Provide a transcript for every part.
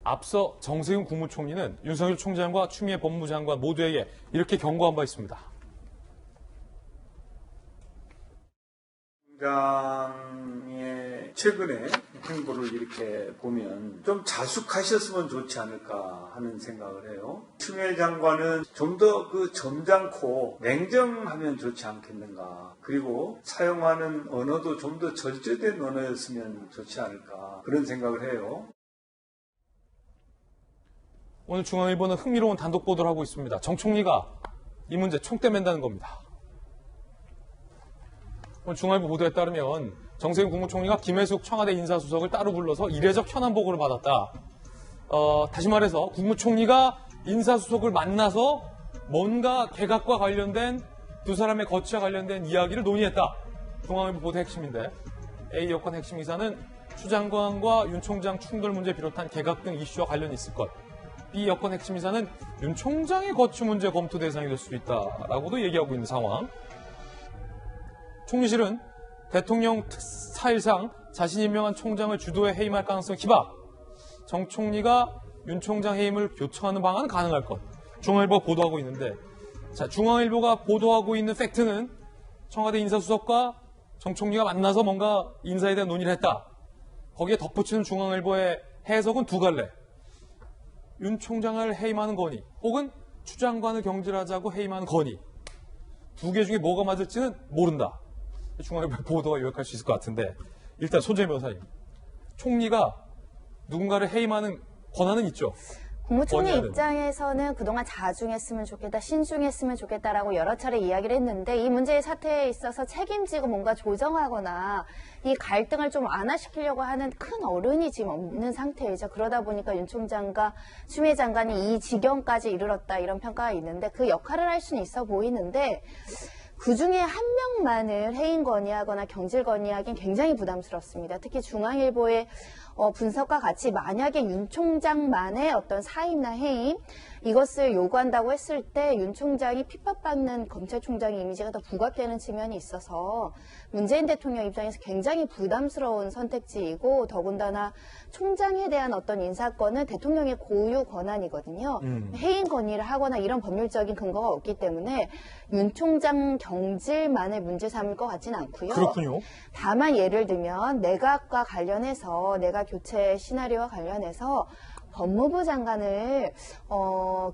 앞서 정세균 국무총리는 윤석열 총장과 추미애 법무장관 모두에게 이렇게 경고한 바 있습니다. 총장의 최근에 행보를 이렇게 보면 좀 자숙하셨으면 좋지 않을까 하는 생각을 해요. 추미애 장관은 좀 더 그 점잖고 냉정하면 좋지 않겠는가. 그리고 사용하는 언어도 좀 더 절제된 언어였으면 좋지 않을까. 그런 생각을 해요. 오늘 중앙일보는 흥미로운 단독 보도를 하고 있습니다. 정 총리가 이 문제 총대 맨다는 겁니다. 오늘 중앙일보 보도에 따르면 정세균 국무총리가 김혜숙 청와대 인사수석을 따로 불러서 이례적 현안 보고를 받았다. 다시 말해서 국무총리가 인사수석을 만나서 뭔가 개각과 관련된 두 사람의 거취와 관련된 이야기를 논의했다. 중앙일보 보도 핵심인데 A 여권 핵심 기사는 추 장관과 윤 총장 충돌 문제 비롯한 개각 등 이슈와 관련이 있을 것. B 여권 핵심 기사는 윤 총장의 거취 문제 검토 대상이 될 수도 있다라고도 얘기하고 있는 상황. 총리실은 대통령 사일상 자신이 임명한 총장을 주도해 해임할 가능성을 기박. 정 총리가 윤 총장 해임을 요청하는 방안은 가능할 것. 중앙일보가 보도하고 있는데, 자, 중앙일보가 보도하고 있는 팩트는 청와대 인사수석과 정 총리가 만나서 뭔가 인사에 대한 논의를 했다. 거기에 덧붙이는 중앙일보의 해석은 두 갈래. 윤 총장을 해임하는 건의, 혹은 추 장관을 경질하자고 해임하는 건의. 두 개 중에 뭐가 맞을지는 모른다. 중앙일보 보도가 요약할 수 있을 것 같은데, 일단 손재현 변호사님, 총리가 누군가를 해임하는 권한은 있죠? 국무총리 입장에서는 그동안 자중했으면 좋겠다, 신중했으면 좋겠다라고 여러 차례 이야기를 했는데 이 문제의 사태에 있어서 책임지고 뭔가 조정하거나 이 갈등을 좀 완화시키려고 하는 큰 어른이 지금 없는 상태이죠. 그러다 보니까 윤 총장과 추미애 장관이 이 지경까지 이르렀다 이런 평가가 있는데 그 역할을 할 수는 있어 보이는데 그중에 한 명만을 해임 건의하거나 경질 건의하기는 굉장히 부담스럽습니다. 특히 중앙일보의 분석과 같이 만약에 윤 총장만의 어떤 사임이나 해임 이것을 요구한다고 했을 때 윤 총장이 핍박받는 검찰총장의 이미지가 더 부각되는 측면이 있어서 문재인 대통령 입장에서 굉장히 부담스러운 선택지이고 더군다나 총장에 대한 어떤 인사권은 대통령의 고유 권한이거든요. 해임 건의를 하거나 이런 법률적인 근거가 없기 때문에 윤 총장 경질만을 문제 삼을 것 같지는 않고요. 그렇군요. 다만 예를 들면 내각과 관련해서 내각 교체 시나리오와 관련해서 법무부 장관을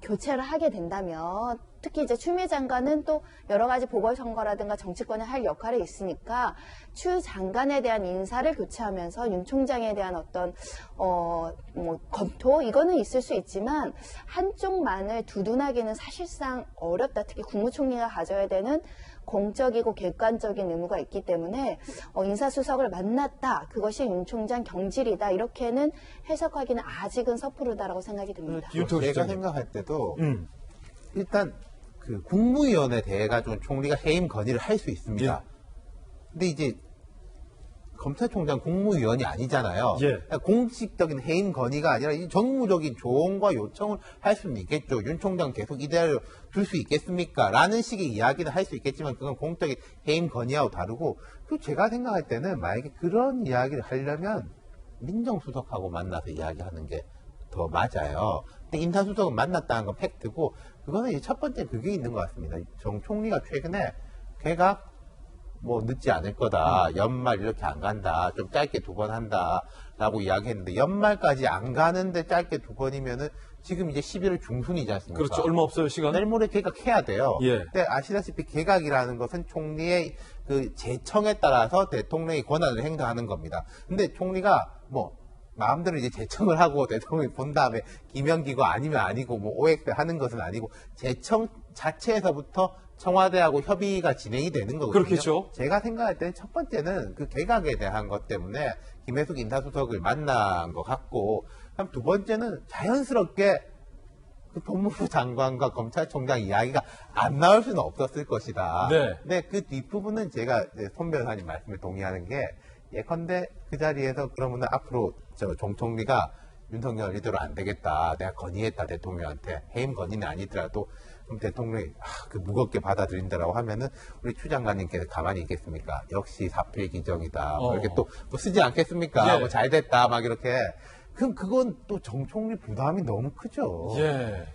교체를 하게 된다면 특히 이제 추미애 장관은 또 여러 가지 보궐선거라든가 정치권에 할 역할이 있으니까 추 장관에 대한 인사를 교체하면서 윤 총장에 대한 어떤 검토 이거는 있을 수 있지만 한쪽만을 두둔하기는 사실상 어렵다. 특히 국무총리가 가져야 되는 공적이고 객관적인 의무가 있기 때문에 인사수석을 만났다. 그것이 윤 총장 경질이다. 이렇게는 해석하기는 아직은 섣부르다라고 생각이 듭니다. 제가 생각할 때도 일단 그 국무위원회 대해가지고 총리가 해임 건의를 할 수 있습니다. 예. 근데 이제 검찰총장 국무위원이 아니잖아요. 예. 그러니까 공식적인 해임 건의가 아니라 이 정무적인 조언과 요청을 할 수는 있겠죠. 윤 총장 계속 이대로 둘 수 있겠습니까? 라는 식의 이야기는 할 수 있겠지만 그건 공적인 해임 건의하고 다르고 그리고 제가 생각할 때는 만약에 그런 이야기를 하려면 민정수석하고 만나서 이야기하는 게 더 맞아요. 근데 인사수석은 만났다는 건 팩트고 그거는 이제 첫 번째 그게 있는 것 같습니다. 정 총리가 최근에 개각 뭐 늦지 않을 거다. 연말 이렇게 안 간다. 좀 짧게 2번 한다. 라고 이야기했는데 연말까지 안 가는데 짧게 2번이면은 지금 이제 11월 중순이지 않습니까? 그렇죠. 얼마 없어요, 시간. 내일 모레 개각해야 돼요. 예. 근데 아시다시피 개각이라는 것은 총리의 그 제청에 따라서 대통령이 권한을 행사하는 겁니다. 근데 총리가 뭐 마음대로 이제 제청을 하고 대통령이 본 다음에 기명기고 아니면 아니고 뭐 OX 하는 것은 아니고 제청 자체에서부터 청와대하고 협의가 진행이 되는 거거든요. 그렇겠죠. 제가 생각할 때는 첫 번째는 그 개각에 대한 것 때문에 김혜숙 인사수석을 만난 것 같고 두 번째는 자연스럽게 그 법무부 장관과 검찰총장 이야기가 안 나올 수는 없었을 것이다. 네. 근데 그 뒷부분은 제가 손 변호사님 말씀에 동의하는 게 예컨대 그 자리에서 그러면은 앞으로 정 총리가 윤석열 이대로 안 되겠다. 내가 건의했다 대통령한테 해임 건의는 아니더라도 그럼 대통령이 그 무겁게 받아들인다라고 하면은 우리 추 장관님께서 가만히 있겠습니까? 역시 사필 기정이다. 뭐 이렇게 또 뭐 쓰지 않겠습니까? 예. 뭐 잘 됐다 막 이렇게 그럼 그건 또 정 총리 부담이 너무 크죠. 예.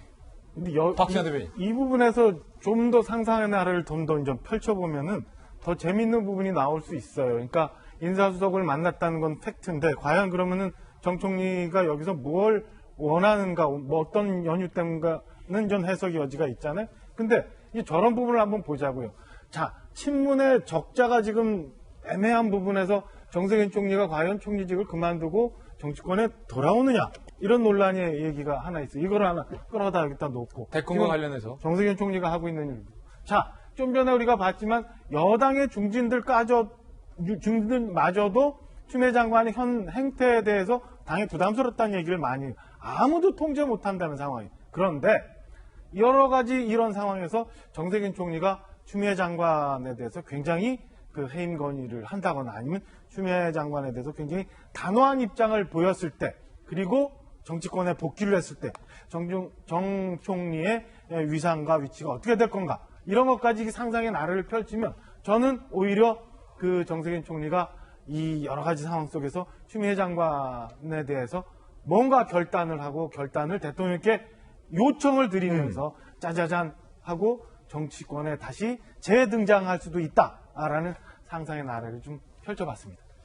근데 박지원 대변인. 이 부분에서 좀 더 상상의 나래를 좀 더 펼쳐보면은 더 재밌는 부분이 나올 수 있어요. 그러니까 인사수석을 만났다는 건 팩트인데 과연 그러면은 정 총리가 여기서 뭘 원하는가, 뭐 어떤 연유 때문인가는 좀 해석의 여지가 있잖아요. 근데 이 저런 부분을 한번 보자고요. 자, 친문의 적자가 지금 애매한 부분에서 정세균 총리가 과연 총리직을 그만두고 정치권에 돌아오느냐 이런 논란의 얘기가 하나 있어요. 이걸 하나 끌어다 여기다 놓고 대권과 지금 관련해서 정세균 총리가 하고 있는 일. 자, 좀 전에 우리가 봤지만 여당의 중진들마저도 추미애 장관의 현 행태에 대해서 당에 부담스럽다는 얘기를 많이 해요. 아무도 통제 못한다는 상황이에요. 그런데 여러 가지 이런 상황에서 정세균 총리가 추미애 장관에 대해서 굉장히 그 해임 건의를 한다거나 아니면 추미애 장관에 대해서 굉장히 단호한 입장을 보였을 때 그리고 정치권에 복귀를 했을 때 정 총리의 위상과 위치가 어떻게 될 건가 이런 것까지 상상의 나래를 펼치면 저는 오히려 그 정세균 총리가 이 여러 가지 상황 속에서 추미애 장관에 대해서 뭔가 결단을 하고 결단을 대통령께 요청을 드리면서 짜자잔 하고 정치권에 다시 재등장할 수도 있다라는 상상의 나래를 좀 펼쳐봤습니다.